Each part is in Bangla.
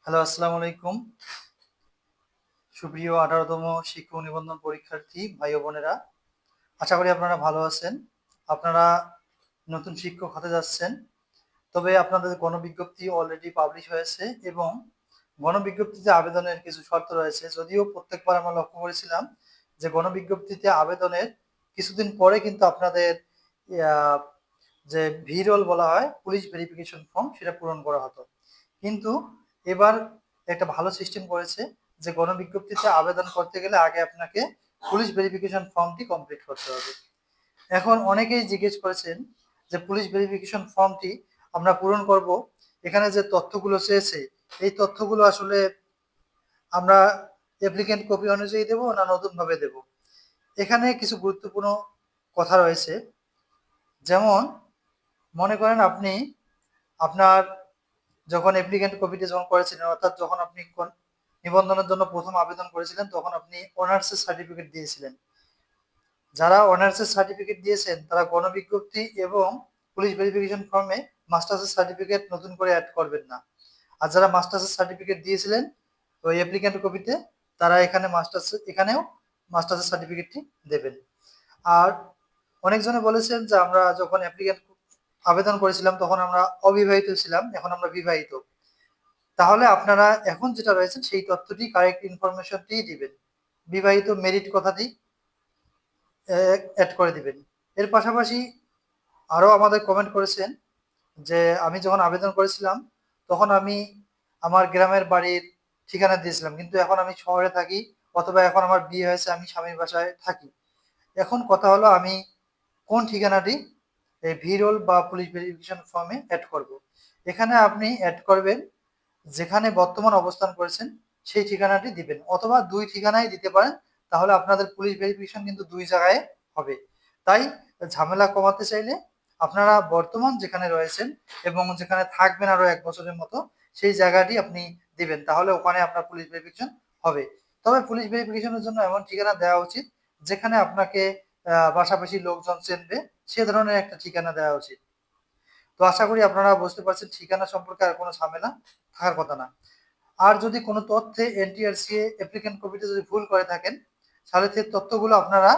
হ্যালো, আসসালামু আলাইকুম। সুপ্রিয় ১৮তম শিক্ষক নিবন্ধন পরীক্ষার্থী ভাই ও বোনেরা, আশা করি আপনারা ভালো আছেন। আপনারা নতুন শিক্ষক হতে যাচ্ছেন। তবে আপনাদের গণবিজ্ঞপ্তি অলরেডি পাবলিশ হয়েছে এবং গণবিজ্ঞপ্তিতে আবেদনের কিছু শর্ত রয়েছে। যদিও প্রত্যেকবার আমরা লক্ষ্য করেছিলাম যে গণবিজ্ঞপ্তিতে আবেদনের কিছুদিন পরে কিন্তু আপনাদের ইয়া যে ভিরোল বলা হয়, পুলিশ ভেরিফিকেশন ফর্ম সেটা পূরণ করা হতো। কিন্তু এবার একটা ভালো সিস্টেম করেছে যে গণবিজ্ঞপ্তিতে আবেদন করতে গেলে আগে আপনাকে পুলিশ ভেরিফিকেশন ফর্মটি কমপ্লিট করতে হবে। এখন অনেকেই জিজ্ঞেস করেছেন যে পুলিশ ভেরিফিকেশন ফর্মটি আমরা পূরণ করব, এখানে যে তথ্যগুলো চেয়েছে এই তথ্যগুলো আসলে আমরা অ্যাপ্লিকেন্ট কপি অনুযায়ী দেব না নতুনভাবে দেব। এখানে কিছু গুরুত্বপূর্ণ কথা রয়েছে। যেমন মনে করেন আপনি আপনার যখন অ্যাপ্লিকেন্ট কপিটি যখন করেছিলেন, অর্থাৎ যখন আপনি নিবন্ধনের জন্য প্রথম আবেদন করেছিলেন, তখন আপনি অনার্সের সার্টিফিকেট দিয়েছিলেন। যারা অনার্সের সার্টিফিকেট দিয়েছেন তারা গণবিজ্ঞপ্তি এবং পুলিশ ভেরিফিকেশন ফর্মে মাস্টার্সের সার্টিফিকেট নতুন করে অ্যাড করবেন না। আর যারা মাস্টার্সের সার্টিফিকেট দিয়েছিলেন ওই অ্যাপ্লিকেন্ট কপিতে, তারা এখানেও মাস্টার্সের সার্টিফিকেটটি দেবেন। আর অনেকজনে বলেছেন যে আমরা যখন অ্যাপ্লিকেন্ট আবেদন করেছিলাম তখন আমরা অবিবাহিত ছিলাম, এখন আমরা বিবাহিত। তাহলে আপনারা এখন যেটা রয়েছেন সেই তথ্যটি, কারেক্ট ইনফরমেশনটি দিবেন। বিবাহিত মেরিট কথাটি অ্যাড করে দিবেন। এর পাশাপাশি আরো আমাদের কমেন্ট করেছেন যে আমি যখন আবেদন করেছিলাম তখন আমি আমার গ্রামের বাড়ির ঠিকানা দিয়েছিলাম, কিন্তু এখন আমি শহরে থাকি, অথবা এখন আমার বিয়ে হয়েছে, আমি স্বামীর বাসায় থাকি। এখন কথা হলো আমি কোন ঠিকানাটি এই ভিরোল বা পুলিশ ভেরিফিকেশন ফর্মে অ্যাড করব। এখানে আপনি অ্যাড করবেন যেখানে বর্তমান অবস্থান করেছেন সেই ঠিকানাটি দিবেন, অথবা দুই ঠিকানায় দিতে পারেন। তাহলে আপনাদের পুলিশ ভেরিফিকেশন কিন্তু দুই জায়গায় হবে। তাই ঝামেলা কমাতে চাইলে আপনারা বর্তমান যেখানে রয়েছেন এবং যেখানে থাকবেন আরো ১ বছরের মতো সেই জায়গাটি আপনি দিবেন, তাহলে ওখানে আপনার পুলিশ ভেরিফিকেশন হবে। তবে পুলিশ ভেরিফিকেশনের জন্য এমন ঠিকানা দেওয়া উচিত যেখানে আপনাকে পাশাপাশি লোকজন চিনবে, সে ধরনের একটা ঠিকানা দেওয়া উচিত। তো আশা করি আপনারা বুঝতে পারছেন ঠিকানা সম্পর্কে আর কোনো ঝামেলা থাকার কথা না। আর যদি কোনো তথ্যে এনটিআরসিএ অ্যাপ্লিকেন্ট কপিতে যদি ভুল করে থাকেন, তাহলে সেই তথ্যগুলো আপনারা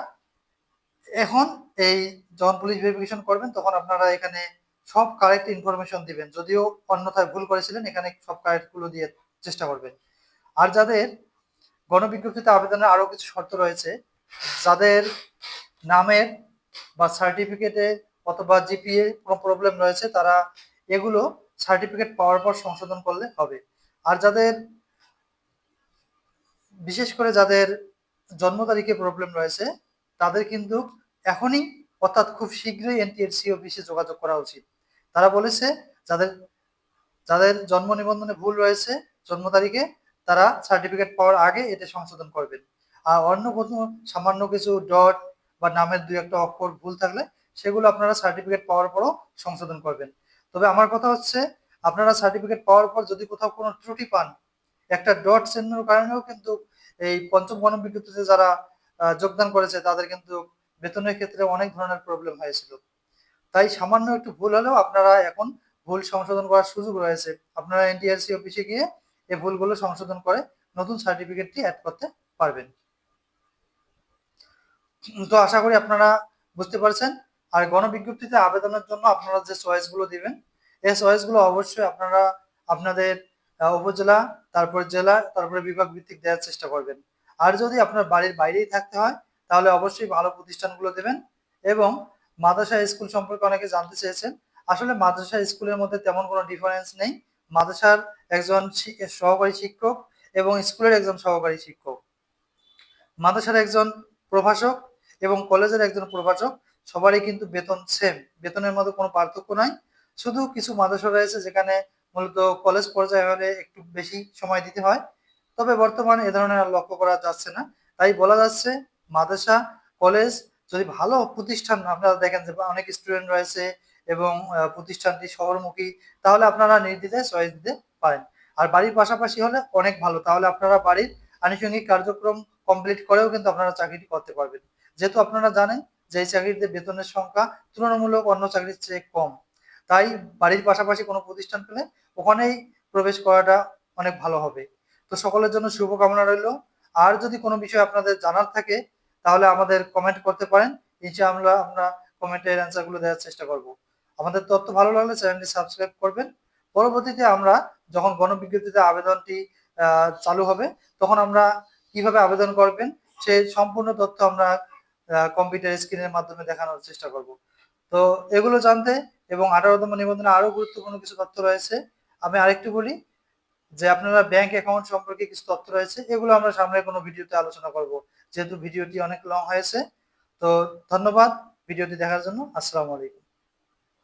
এখন এই যখন পুলিশ ভেরিফিকেশন করবেন তখন আপনারা এখানে সব কারেক্ট ইনফরমেশন দিবেন। যদিও অন্যথায় ভুল করেছিলেন, এখানে সব কারেক্ট গুলো দিয়ে চেষ্টা করবেন। আর যাদের গণবিজ্ঞপ্তিতে আবেদনের আরো কিছু শর্ত রয়েছে, যাদের নামের বা সার্টিফিকেটে অথবা জিপিএ কোনো প্রবলেম রয়েছে, তারা এগুলো সার্টিফিকেট পাওয়ার পর সংশোধন করলে হবে। আর যাদের, বিশেষ করে যাদের জন্ম তারিখে প্রবলেম রয়েছে, তাদের কিন্তু এখনই, অর্থাৎ খুব শীঘ্রই এনটিএসসি অফিসে যোগাযোগ করা উচিত। তারা বলেছে যাদের যাদের জন্ম নিবন্ধনে ভুল রয়েছে জন্ম তারিখে, তারা সার্টিফিকেট পাওয়ার আগে এটা সংশোধন করবেন। আর অন্য কোনো সামান্য কিছু ডট বা নামের দুই একটা অক্ষর ভুল থাকলে সেগুলো আপনারা সার্টিফিকেট পাওয়ার পরও সংশোধন করবেন। তবে আমার কথা হচ্ছে, আপনারা সার্টিফিকেট পাওয়ার পর যদি কোথাও কোনো ত্রুটি পান, একটা ডট চিহ্নের কারণেও কিন্তু এই পঞ্চম গণবিজ্ঞপ্তিতে যারা যোগদান করেছে তাদের কিন্তু বেতনের ক্ষেত্রে অনেক ধরনের প্রবলেম হয়েছিল। তাই সামান্য একটু ভুল হলেও আপনারা এখন ভুল সংশোধন করার সুযোগ রয়েছে। আপনারা এনটিআরসি অফিসে গিয়ে এই ভুলগুলো সংশোধন করে নতুন সার্টিফিকেটটি অ্যাড করতে পারবেন। তো আশা করি আপনারা বুঝতে পারছেন। আর গণবিজ্ঞপ্তিতে আবেদনের জন্য আপনারা যে চয়েস গুলো দিবেন, এই চয়েস গুলো অবশ্যই আপনারা আপনাদের উপজেলা, তারপর জেলা, তারপরে বিভাগ ভিত্তিক দেওয়ার চেষ্টা করবেন। আর যদি আপনার বাড়ির বাইরেই থাকতে হয় তাহলে অবশ্যই ভালো প্রতিষ্ঠানগুলো দেবেন। এবং মাদ্রাসা স্কুল সম্পর্কে অনেকে জানতে চেয়েছেন। আসলে মাদ্রাসা স্কুলের মধ্যে তেমন কোনো ডিফারেন্স নেই। মাদ্রাসার একজন সহকারী শিক্ষক এবং স্কুলের একজন সহকারী শিক্ষক, মাদ্রাসার একজন প্রভাষক এবং কলেজের একজন প্রভাষক, সবারই কিন্তু বেতন সেম। বেতনের মধ্যে কোনো পার্থক্য নাই। শুধু কিছু মাদ্রাসা রয়েছে যেখানে মূলত কলেজ পর্যায়ে হলে একটু বেশি সময় দিতে হয়। তবে বর্তমানে এ ধরনের আর লক্ষ্য করা যাচ্ছে না। তাই বলা যাচ্ছে মাদ্রাসা, কলেজ যদি ভালো প্রতিষ্ঠান আপনারা দেখেন যে অনেক স্টুডেন্ট রয়েছে এবং প্রতিষ্ঠানটি শহরমুখী, তাহলে আপনারা নির্দ্বিধায় চয়েস দিতে পারেন। আর বাড়ির পাশাপাশি হলে অনেক ভালো, তাহলে আপনারা বাড়ির আনুষঙ্গিক কার্যক্রম কমপ্লিট করেও কিন্তু আপনারা চাকরিটি করতে পারবেন। যেহেতু আপনারা জানেন যে এই চাকরিতে বেতনের সংখ্যা তুলনামূলক অন্য চাকরির চেয়ে কম, তাই বাড়ির পাশাপাশি কোনো প্রতিষ্ঠান পেলে ওখানেই প্রবেশ করাটা অনেক ভালো হবে। তো সকলের জন্য শুভকামনা রইল। আর যদি কোনো বিষয় আপনাদের জানার থাকে তাহলে আমাদের কমেন্ট করতে পারেন। ইনশাআল্লাহ আমরা কমেন্টের অ্যান্সার গুলো দেওয়ার চেষ্টা করব। আমাদের তথ্য ভালো লাগলে চ্যানেলটি সাবস্ক্রাইব করবেন। পরবর্তীতে আমরা যখন গণবিজ্ঞপ্তিতে আবেদনটি চালু হবে তখন আমরা কিভাবে আবেদন করবেন সেই সম্পূর্ণ তথ্য আমরা কম্পিউটার স্ক্রিনের মাধ্যমে দেখানোর চেষ্টা করব। তো এগুলো জানতে এবং 18তম নিবন্ধনে আরো গুরুত্বপূর্ণ কিছু তথ্য রয়েছে। আমি আরেকটু বলি যে আপনারা ব্যাংক অ্যাকাউন্ট সম্পর্কে কিছু তথ্য রয়েছে, এগুলো আমরা সামনের কোনো ভিডিওতে আলোচনা করব, যেহেতু ভিডিওটি অনেক লং হয়েছে। তো ধন্যবাদ ভিডিওটি দেখার জন্য। আসসালামু আলাইকুম।